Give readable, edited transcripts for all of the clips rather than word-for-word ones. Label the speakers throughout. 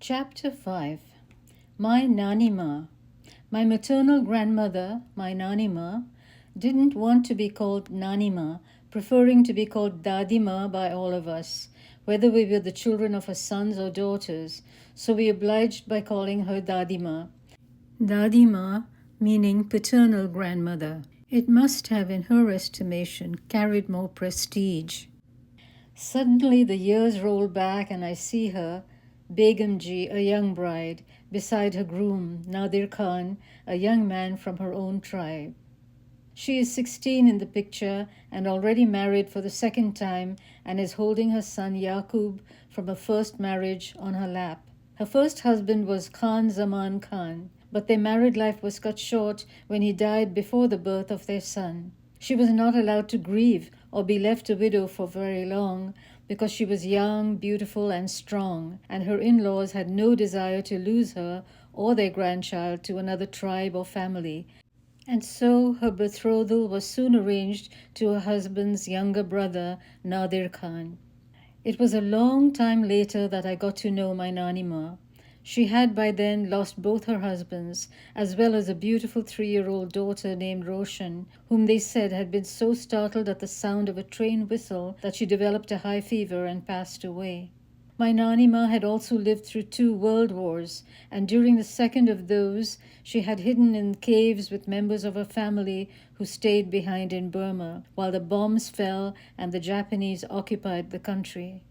Speaker 1: Chapter 5. My Nanima. My maternal grandmother, my Nanima, didn't want to be called Nanima, preferring to be called Dadima by all of us, whether we were the children of her sons or daughters, so we obliged by calling her Dadima. Dadima meaning paternal grandmother. It must have, in her estimation, carried more prestige. Suddenly the years roll back and I see her, Begumji, a young bride, beside her groom, Nadir Khan, a young man from her own tribe. She is 16 in the picture and already married for the second time and is holding her son Yaqub from a first marriage on her lap. Her first husband was Khan Zaman Khan, but their married life was cut short when he died before the birth of their son. She was not allowed to grieve or be left a widow for very long because she was young, beautiful, and strong, and her in-laws had no desire to lose her or their grandchild to another tribe or family. And so her betrothal was soon arranged to her husband's younger brother, Nadir Khan. It was a long time later that I got to know my Nanima. She had by then lost both her husbands, as well as a beautiful 3-year-old daughter named Roshan, whom they said had been so startled at the sound of a train whistle that she developed a high fever and passed away. My Nanima had also lived through 2 world wars, and during the second of those, she had hidden in caves with members of her family who stayed behind in Burma, while the bombs fell and the Japanese occupied the country.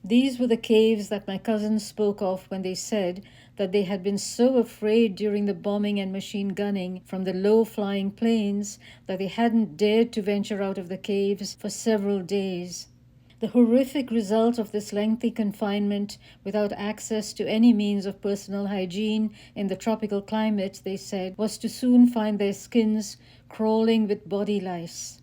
Speaker 1: These were the caves that my cousins spoke of when they said that they had been so afraid during the bombing and machine gunning from the low-flying planes that they hadn't dared to venture out of the caves for several days. The horrific result of this lengthy confinement without access to any means of personal hygiene in the tropical climate, they said, was to soon find their skins crawling with body lice.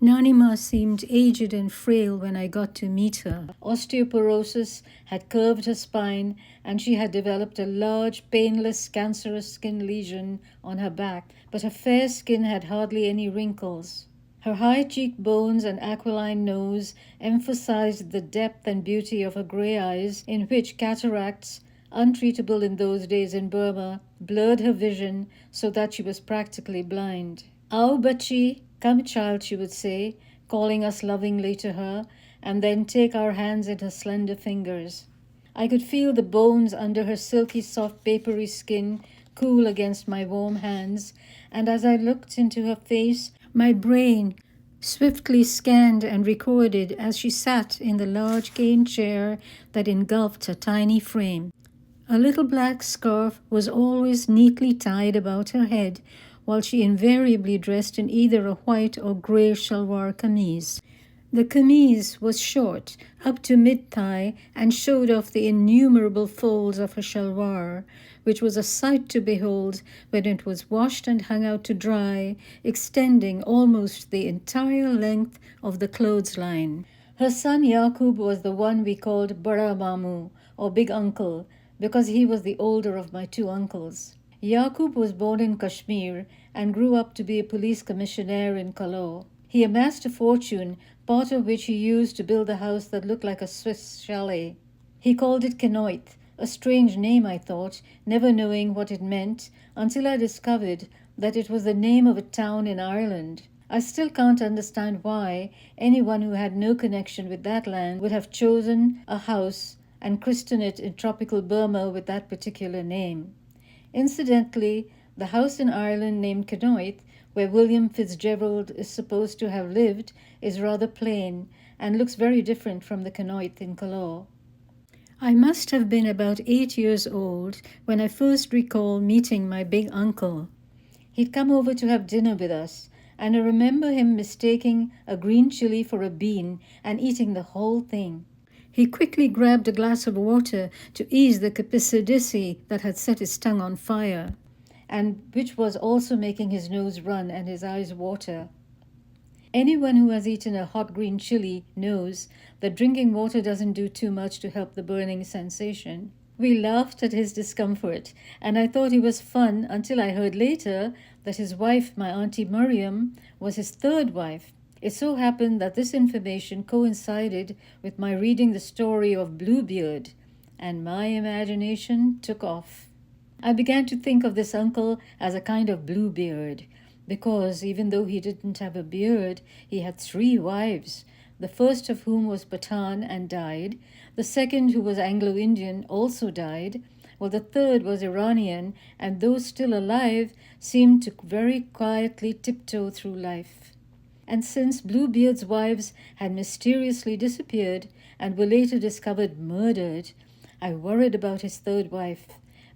Speaker 1: Nanima seemed aged and frail when I got to meet her. Osteoporosis had curved her spine and she had developed a large, painless, cancerous skin lesion on her back, but her fair skin had hardly any wrinkles. Her high cheekbones and aquiline nose emphasized the depth and beauty of her grey eyes, in which cataracts, untreatable in those days in Burma, blurred her vision so that she was practically blind. "Aao bachi, come child," she would say, calling us lovingly to her, and then take our hands in her slender fingers. I could feel the bones under her silky, soft, papery skin cool against my warm hands, and as I looked into her face, my brain swiftly scanned and recorded as she sat in the large cane chair that engulfed her tiny frame. A little black scarf was always neatly tied about her head, while she invariably dressed in either a white or grey shalwar kameez. The kameez was short, up to mid-thigh, and showed off the innumerable folds of her shalwar, which was a sight to behold when it was washed and hung out to dry, extending almost the entire length of the clothesline. Her son Yaqub was the one we called Bada Mamu, or Big Uncle, because he was the older of my 2 uncles. Yaqub was born in Kashmir and grew up to be a police commissionaire in Kalor. He amassed a fortune, part of which he used to build a house that looked like a Swiss chalet. He called it Kenoit, a strange name, I thought, never knowing what it meant, until I discovered that it was the name of a town in Ireland. I still can't understand why anyone who had no connection with that land would have chosen a house and christened it in tropical Burma with that particular name. Incidentally, the house in Ireland named Kenoit, where William Fitzgerald is supposed to have lived, is rather plain and looks very different from the Kenoit in Kalor. I must have been about 8 years old when I first recall meeting my big uncle. He'd come over to have dinner with us, and I remember him mistaking a green chili for a bean and eating the whole thing. He quickly grabbed a glass of water to ease the capicidisi that had set his tongue on fire, and which was also making his nose run and his eyes water. Anyone who has eaten a hot green chili knows that drinking water doesn't do too much to help the burning sensation. We laughed at his discomfort, and I thought he was fun until I heard later that his wife, my Auntie Miriam, was his 3rd wife. It so happened that this information coincided with my reading the story of Bluebeard, and my imagination took off. I began to think of this uncle as a kind of Bluebeard, because even though he didn't have a beard, he had 3 wives, the first of whom was Pathan and died, the second, who was Anglo-Indian, also died, while the third was Iranian, and though still alive, seemed to very quietly tiptoe through life. And since Bluebeard's wives had mysteriously disappeared and were later discovered murdered, I worried about his third wife,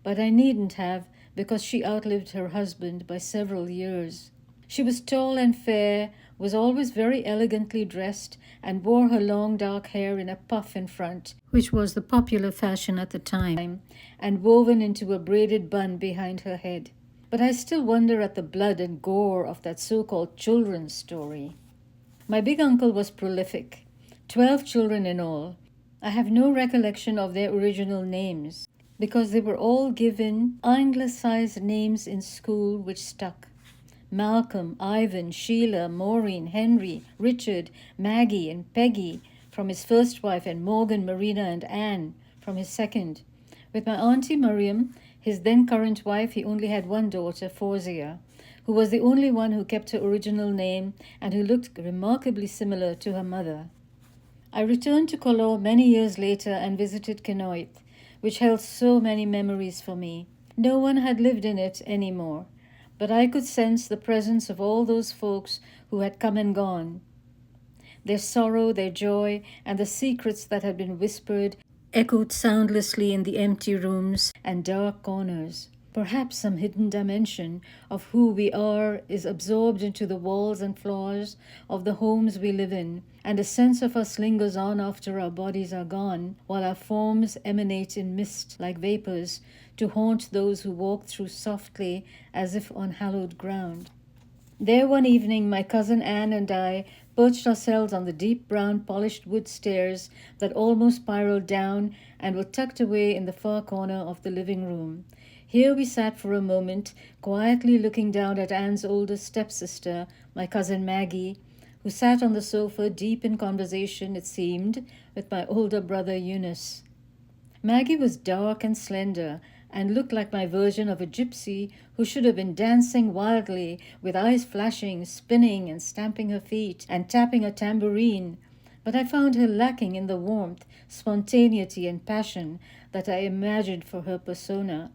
Speaker 1: but I needn't have, because she outlived her husband by several years. She was tall and fair, was always very elegantly dressed, and wore her long dark hair in a puff in front, which was the popular fashion at the time, and woven into a braided bun behind her head. But I still wonder at the blood and gore of that so-called children's story. My big uncle was prolific, 12 children in all. I have no recollection of their original names, because they were all given anglicized names in school which stuck. Malcolm, Ivan, Sheila, Maureen, Henry, Richard, Maggie, and Peggy from his first wife, and Morgan, Marina, and Anne from his second. With my Auntie Miriam, his then current wife, he only had one daughter, Fawzia, who was the only one who kept her original name and who looked remarkably similar to her mother. I returned to Colour many years later and visited Kenoit, which held so many memories for me. No one had lived in it any more, but I could sense the presence of all those folks who had come and gone. Their sorrow, their joy, and the secrets that had been whispered echoed soundlessly in the empty rooms and dark corners. Perhaps some hidden dimension of who we are is absorbed into the walls and floors of the homes we live in, and a sense of us lingers on after our bodies are gone, while our forms emanate in mist like vapors to haunt those who walk through softly as if on hallowed ground. There one evening my cousin Anne and I perched ourselves on the deep brown polished wood stairs that almost spiraled down and were tucked away in the far corner of the living room. Here we sat for a moment, quietly looking down at Anne's older stepsister, my cousin Maggie, who sat on the sofa deep in conversation, it seemed, with my older brother Eunice. Maggie was dark and slender, and looked like my version of a gypsy who should have been dancing wildly, with eyes flashing, spinning and stamping her feet, and tapping a tambourine. But I found her lacking in the warmth, spontaneity, and passion that I imagined for her persona.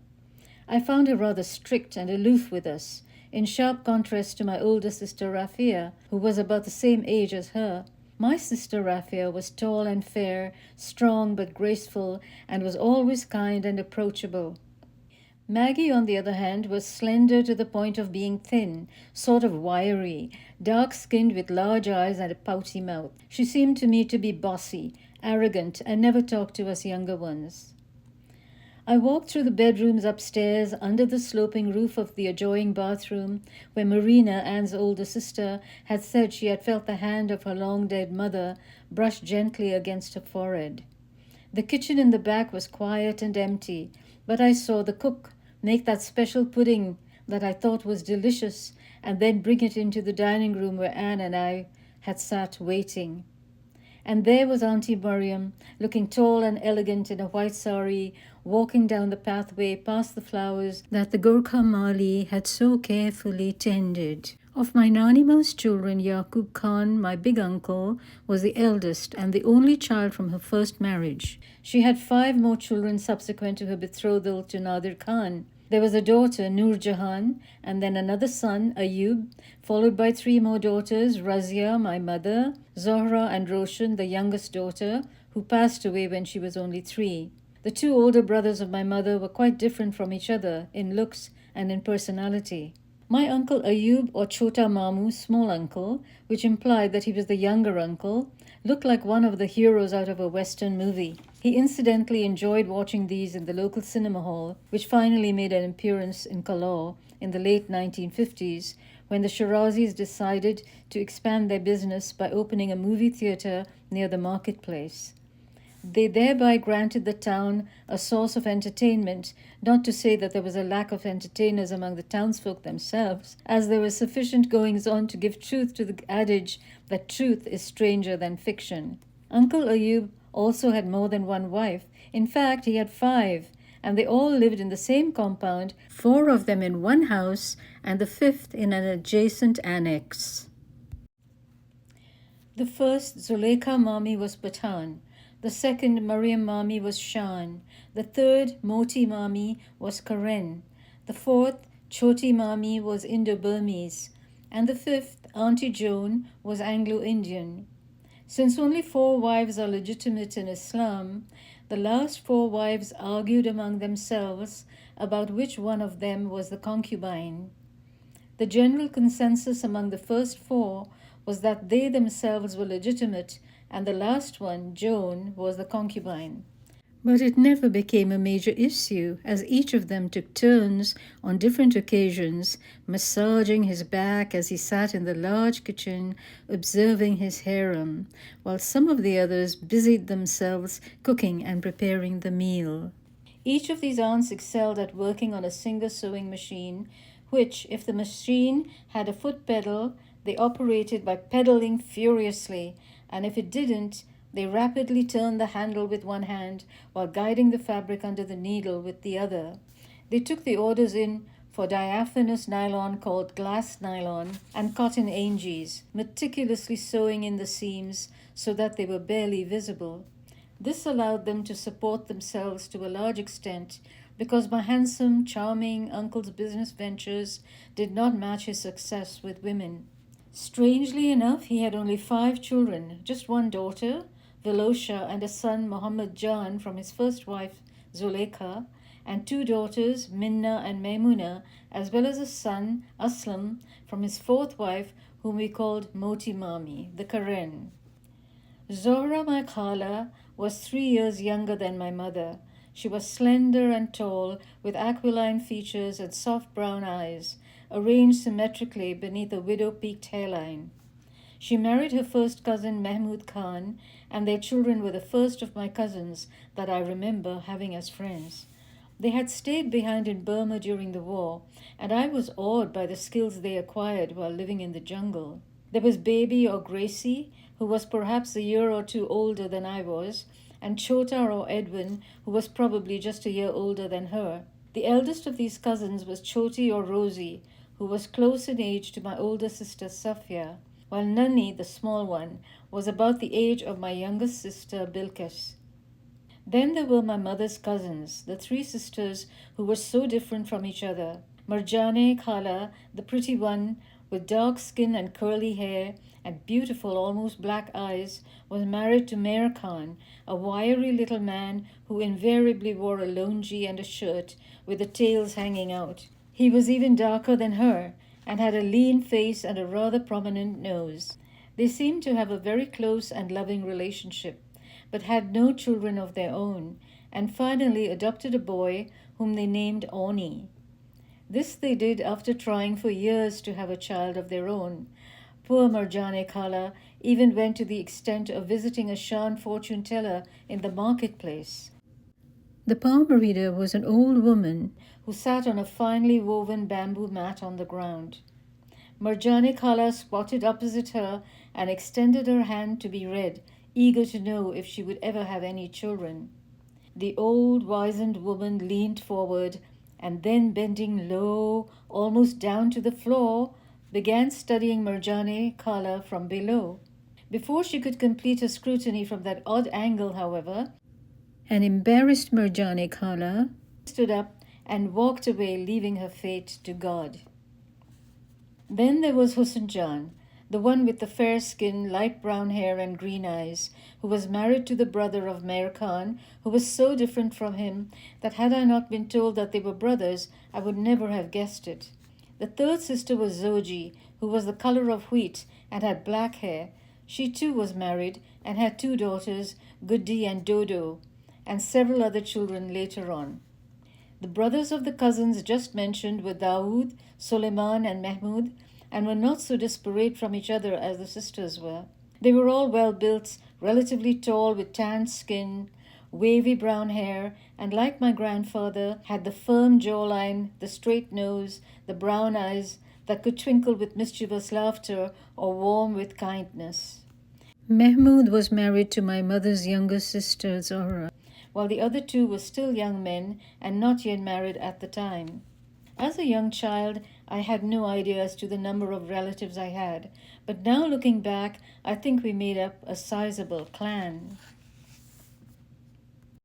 Speaker 1: I found her rather strict and aloof with us, in sharp contrast to my older sister Rafia, who was about the same age as her. My sister Rafia was tall and fair, strong but graceful, and was always kind and approachable. Maggie, on the other hand, was slender to the point of being thin, sort of wiry, dark-skinned with large eyes and a pouty mouth. She seemed to me to be bossy, arrogant, and never talked to us younger ones. I walked through the bedrooms upstairs under the sloping roof of the adjoining bathroom, where Marina, Anne's older sister, had said she had felt the hand of her long-dead mother brush gently against her forehead. The kitchen in the back was quiet and empty, but I saw the cook make that special pudding that I thought was delicious, and then bring it into the dining room where Anne and I had sat waiting. And there was Auntie Miriam, looking tall and elegant in a white sari, walking down the pathway past the flowers that the Gurkha Mali had so carefully tended. Of my Nanima's children, Yaqub Khan, my big uncle, was the eldest and the only child from her first marriage. She had 5 more children subsequent to her betrothal to Nadir Khan. There was a daughter, Nur Jahan, and then another son, Ayub, followed by 3 more daughters, Razia, my mother, Zohra, and Roshan, the youngest daughter, who passed away when she was only 3. The 2 older brothers of my mother were quite different from each other in looks and in personality. My uncle Ayub, or Chota Mamu, small uncle, which implied that he was the younger uncle, looked like one of the heroes out of a Western movie. He incidentally enjoyed watching these in the local cinema hall, which finally made an appearance in Colour in the late 1950s, when the Shirazis decided to expand their business by opening a movie theatre near the marketplace. They thereby granted the town a source of entertainment, not to say that there was a lack of entertainers among the townsfolk themselves, as there was sufficient goings-on to give truth to the adage that truth is stranger than fiction. Uncle Ayub also had more than one wife, In fact, he had 5, and they all lived in the same compound, 4 of them in one house, and the 5th in an adjacent annex. The first Zuleika Mami was Pathan. The second Mariam Mami was Shan. The third Moti Mami was Karen. The fourth Choti Mami was Indo-Burmese. And the fifth, Auntie Joan, was Anglo-Indian. Since only 4 wives are legitimate in Islam, the last 4 wives argued among themselves about which one of them was the concubine. The general consensus among the first 4 was that they themselves were legitimate, and the last one, Joan, was the concubine. But it never became a major issue, as each of them took turns on different occasions, massaging his back as he sat in the large kitchen observing his harem, while some of the others busied themselves cooking and preparing the meal. Each of these aunts excelled at working on a Singer sewing machine, which, if the machine had a foot pedal, they operated by pedaling furiously, and if it didn't, they rapidly turned the handle with one hand while guiding the fabric under the needle with the other. They took the orders in for diaphanous nylon called glass nylon and cotton angies, meticulously sewing in the seams so that they were barely visible. This allowed them to support themselves to a large extent because my handsome, charming uncle's business ventures did not match his success with women. Strangely enough, he had only 5 children, just 1 daughter, Velosha, and a son, Muhammad Jan, from his first wife, Zuleika, and 2 daughters, Minna and Maimuna, as well as a son, Aslam, from his 4th wife, whom we called Moti Mami, the Karen. Zohra, my khala, was 3 years younger than my mother. She was slender and tall, with aquiline features and soft brown eyes, arranged symmetrically beneath a widow-peaked hairline. She married her first cousin Mahmud Khan, and their children were the first of my cousins that I remember having as friends. They had stayed behind in Burma during the war, and I was awed by the skills they acquired while living in the jungle. There was Baby or Gracie, who was perhaps a year or 2 older than I was, and Chota or Edwin, who was probably just a year older than her. The eldest of these cousins was Choti or Rosie, who was close in age to my older sister Safia, while Nani, the small one, was about the age of my youngest sister Bilkis. Then there were my mother's cousins, the 3 sisters who were so different from each other. Marjane Khala, the pretty one, with dark skin and curly hair and beautiful, almost black eyes, was married to Meher Khan, a wiry little man who invariably wore a longi and a shirt with the tails hanging out. He was even darker than her and had a lean face and a rather prominent nose. They seemed to have a very close and loving relationship, but had no children of their own, and finally adopted a boy whom they named Oni. This they did after trying for years to have a child of their own. Poor Marjane Khala even went to the extent of visiting a Shan fortune teller in the marketplace. The palm reader was an old woman who sat on a finely woven bamboo mat on the ground. Marjane Khala squatted opposite her and extended her hand to be read, eager to know if she would ever have any children. The old wizened woman leaned forward and then, bending low, almost down to the floor, began studying Marjane Khala from below. Before she could complete her scrutiny from that odd angle, however, an embarrassed Marjane Khala stood up and walked away, leaving her fate to God. Then there was Husn Jan, the one with the fair skin, light brown hair, and green eyes, who was married to the brother of Meher Khan, who was so different from him that had I not been told that they were brothers, I would never have guessed it. The 3rd sister was Zoji, who was the color of wheat and had black hair. She too was married and had 2 daughters, Guddi and Dodo, and several other children later on. The brothers of the cousins just mentioned were Dawood, Suleiman, and Mahmud, and were not so disparate from each other as the sisters were. They were all well built, relatively tall, with tanned skin, wavy brown hair, and like my grandfather, had the firm jawline, the straight nose, the brown eyes that could twinkle with mischievous laughter or warm with kindness. Mahmud was married to my mother's younger sister, Zohra. while the other two were still young men and not yet married at the time. As a young child, I had no idea as to the number of relatives I had, but now looking back, I think we made up a sizable clan.